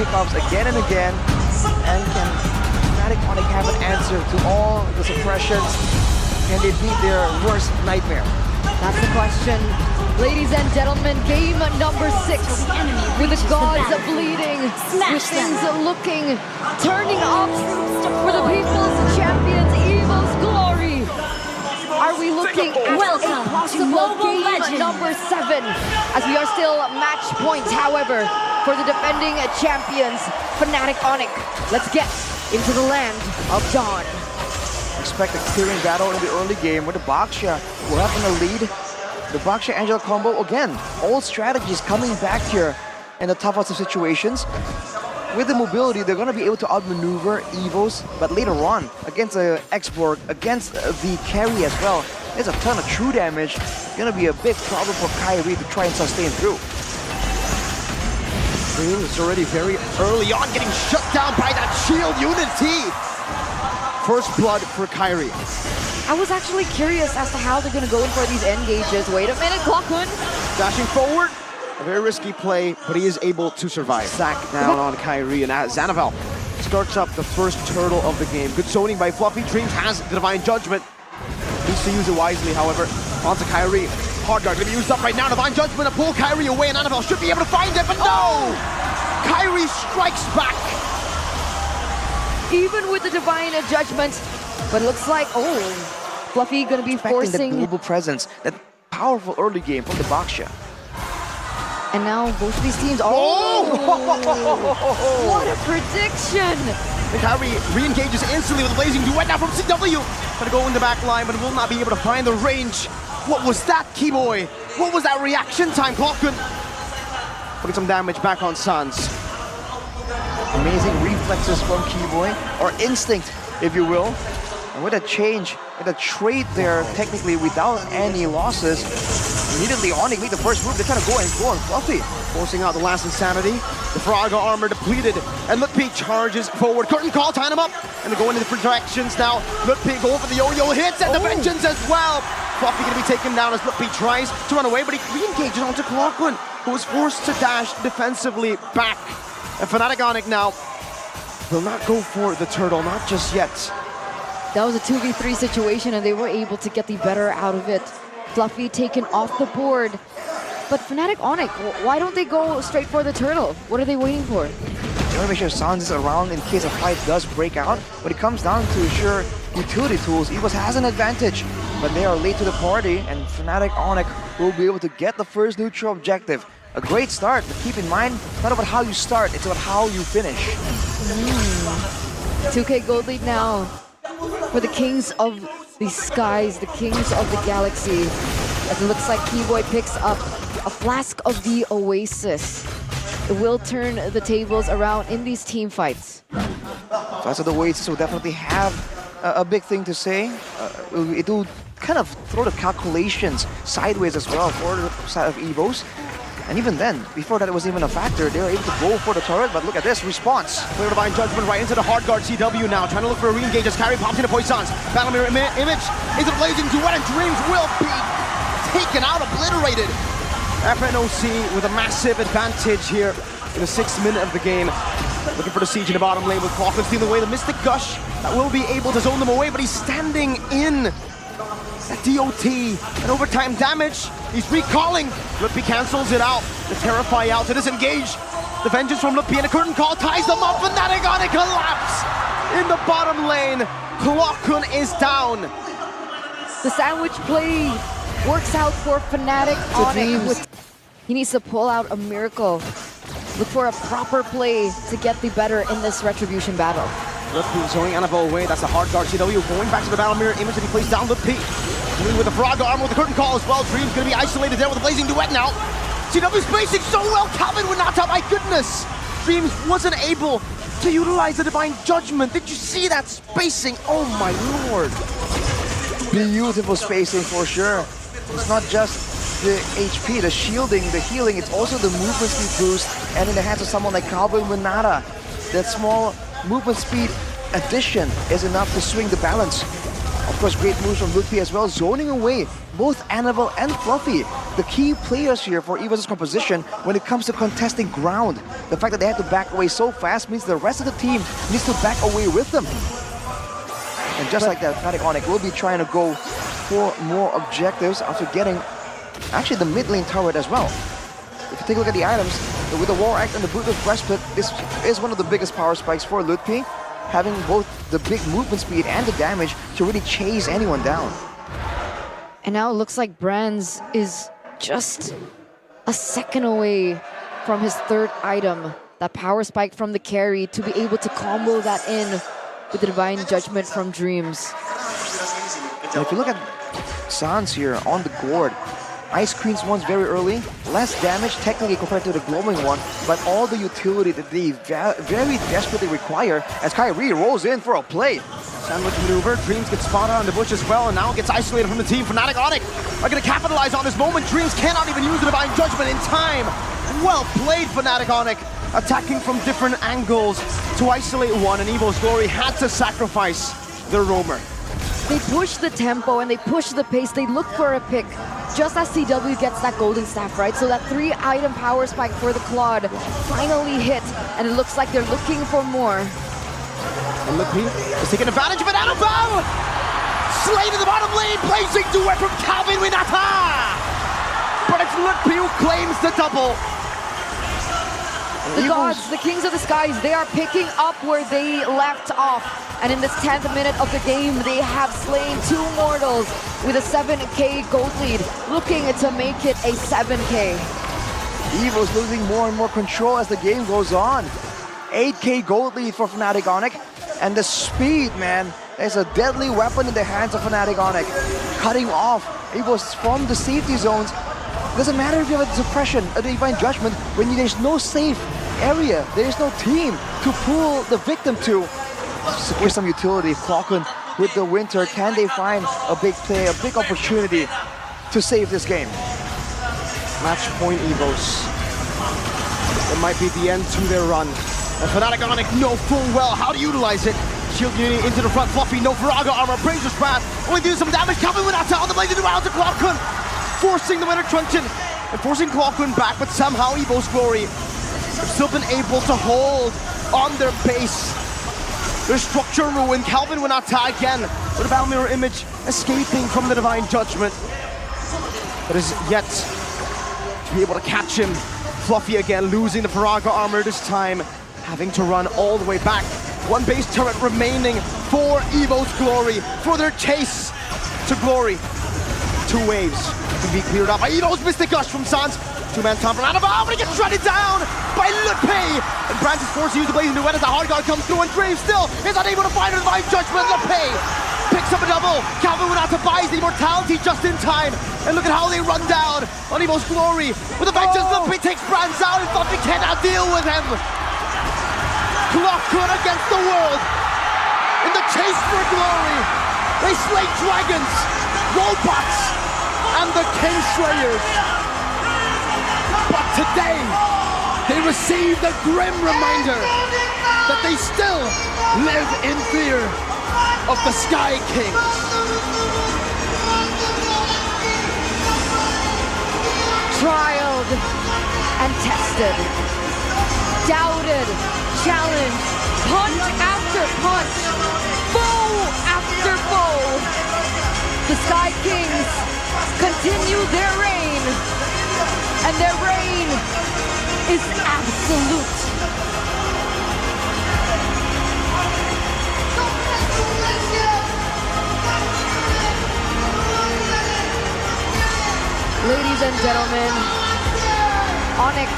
pickoffs again and again. And can Fnatic ONIC have an answer to all the suppressions? Can they beat their worst nightmare? That's the question. Ladies and gentlemen, game number 6. With the gods bleeding, with things looking, turning up for the people's champions, EVOS glory. Are we looking at a possible game number 7? As we are still match points, however, for the defending champions, Fnatic ONIC. Let's get into the land of Dawn. Expect a clearing battle in the early game where the Baksha will have in the lead. The Baksha Angela combo, again, all strategies coming back here in the toughest of situations. With the mobility, they're going to be able to outmaneuver EVOS, but later on, against the X-Borg, against the carry as well, there's a ton of true damage. It's going to be a big problem for Kyrie to try and sustain through. Dream is already very early on, getting shut down by that shield unity. First blood for Kyrie. I was actually curious as to how they're going to go in for these engages. Wait a minute, Clockwood. Dashing forward, a very risky play, but he is able to survive. Sack down on Kyrie, and Xanavel starts up the first turtle of the game. Good zoning by Fluffy. Dreams has the Divine Judgment. Needs to use it wisely, however. Onto Kyrie. Hard guard going to be used up right now. Divine Judgment to pull Kyrie away, and Annabelle should be able to find it, but no! Kyrie strikes back. Even with the Divine Judgment, but it looks like, Fluffy gonna be forcing the global presence, that powerful early game from the Baksha. And now both of these teams, what a prediction! And Kyrie re-engages instantly with a blazing duet now from CW. Gonna go in the back line, but will not be able to find the range. What was that, Keyboy? What was that reaction time, Clockwood? Putting some damage back on Sans. Amazing reflexes from Keyboy, or instinct, if you will. And with a change, with a trade there, technically without any losses, immediately ONIC made the first move. They're trying to go on Fluffy. Forcing out the last insanity. The Fraga armor depleted, and Lutpi charges forward. Curtain call, tying him up, and they're going in different directions now. Lutpi going for the yo-yo hits, and the vengeance as well. Fluffy gonna be taken down as Lutpi tries to run away, but he re-engages onto Clockwood, who was forced to dash defensively back. And Fnatic ONIC now will not go for the turtle, not just yet. That was a 2v3 situation, and they were able to get the better out of it. Fluffy taken off the board. But Fnatic ONIC, why don't they go straight for the turtle? What are they waiting for? They want to make sure Sans is around in case a fight does break out. When it comes down to sheer utility tools, EVOS has an advantage. But they are late to the party, and Fnatic ONIC will be able to get the first neutral objective. A great start, but keep in mind, it's not about how you start, it's about how you finish. 2K gold lead now for the Kings of the Skies, the Kings of the Galaxy. As it looks like Keyboy picks up a flask of the Oasis. It will turn the tables around in these team fights. So the Oasis will definitely have a big thing to say. It will kind of throw the calculations sideways as well for the side of EVOS. And even then, before that it was even a factor, they were able to go for the turret, but look at this response. Clear Divine Judgment right into the hard guard CW now, trying to look for a re-engage as Kyrie pops into Poissons. Battle mirror image into the blazing duet, and Dreams will be taken out, obliterated. FNOC with a massive advantage here in the 6th minute of the game. Looking for the siege in the bottom lane with Clockwood stealing away the Mystic Gush. That will be able to zone them away, but he's standing in. That DOT and overtime damage. He's recalling. Lutpi cancels it out. The Terrify out to disengage. The vengeance from Lutpi and a curtain call ties them up, and Fnatic ONIC collapse in the bottom lane. Clockwood is down. The sandwich play works out for Fnatic ONIC. He needs to pull out a miracle. Look for a proper play to get the better in this Retribution battle. Lutpi zoning Annabelle away. That's a hard guard. CW going back to the battle mirror image that he plays down Lutpi. Dealing with the Fraga armor with the curtain call as well. Dream's going to be isolated there with a blazing duet now. CW spacing so well. Calvin with Nata, my goodness. Dreams wasn't able to utilize the Divine Judgment. Did you see that spacing? Oh my lord. Beautiful spacing for sure. It's not just the HP, the shielding, the healing, it's also the movement speed boost. And in the hands of someone like Calvin Winata, that small movement speed addition is enough to swing the balance. Of course, great moves from Ludwig as well, zoning away both Annabelle and Fluffy, the key players here for EVOS' composition when it comes to contesting ground. The fact that they had to back away so fast means the rest of the team needs to back away with them. And just like that, Fnatic ONIC will be trying to go for more objectives after getting actually the mid lane turret as well. If you take a look at the items, with the War Act and the Bootless Breastplate, this is one of the biggest power spikes for Ludwig, having both the big movement speed and the damage to really chase anyone down. And now it looks like Brands is just a second away from his third item, that power spike from the carry, to be able to combo that in with the Divine Judgment from Dreams. Now, if you look at Sans here on the gourd, Ice Queen's one's very early, less damage technically compared to the glowing one, but all the utility that they very desperately require as Kyrie rolls in for a play. Sandwich maneuver, Dreams gets spotted on the bush as well, and now gets isolated from the team. Fnatic ONIC are going to capitalize on this moment. Dreams cannot even use the Divine Judgment in time. Well played, Fnatic ONIC, attacking from different angles to isolate one, and EVOS Glory had to sacrifice the roamer. They push the tempo and they push the pace, they look for a pick, just as CW gets that golden staff, right? So that 3-item power spike for the Claude finally hit, and it looks like they're looking for more. And Ludwig is taking advantage of it. Annabelle! Slain in the bottom lane, blazing duet from Calvin Winata! But it's Ludwig who claims the double. The gods, the kings of the skies, they are picking up where they left off. And in this 10th minute of the game, they have slain 2 mortals with a 7k gold lead, looking to make it a 7k. EVOS losing more and more control as the game goes on. 8k gold lead for Fnatic ONIC. And the speed, man, is a deadly weapon in the hands of Fnatic ONIC. Cutting off EVOS from the safety zones. Doesn't matter if you have a suppression, a Divine Judgment, when there's no safe area, there's no team to pull the victim to. Secure some utility. Clockun with the Winter, can they find a big play, a big opportunity to save this game? Match point EVOS. It might be the end to their run. And Fnatic ONIC know full well how to utilize it. Shield unity into the front, Fluffy, no Viraga armor, Brazer's Wrath, only doing some damage, Calvin Winata on the blade around to Clockun, forcing the Winter Truncheon and forcing Clockun back, but somehow EVOS Glory have still been able to hold on their base. Their structure ruined, Calvin Winata again with a Battle Mirror Image escaping from the Divine Judgment, but is yet to be able to catch him. Fluffy again losing the Viraga armor this time, having to run all the way back. One base turret remaining for EVOS Glory for their chase to glory. 2 waves to be cleared up by EVOS. Mystic Gush from Sans. 2-man time from Annabelle, but he gets shredded down by Ludwig. And Brands is forced to use the Blazing Duet as the hard guard comes through, and Dream still is unable to find a Divine Judgment. Ludwig picks up a double. Calvin Winata buys the immortality just in time. And look at how they run down on EVOS Glory. With the vengeance, Ludwig takes Brands out, and Fluffy cannot deal with him. Clockun against the world. In the chase for glory, they slay dragons, robots, and the King Slayers. But today, they receive the grim reminder that they still live in fear of the Sky Kings. Trialed and tested, doubted, challenged, punch after punch, foe after foe. The Sky Kings continue their reign, and their reign is absolute. Ladies and gentlemen, ONIC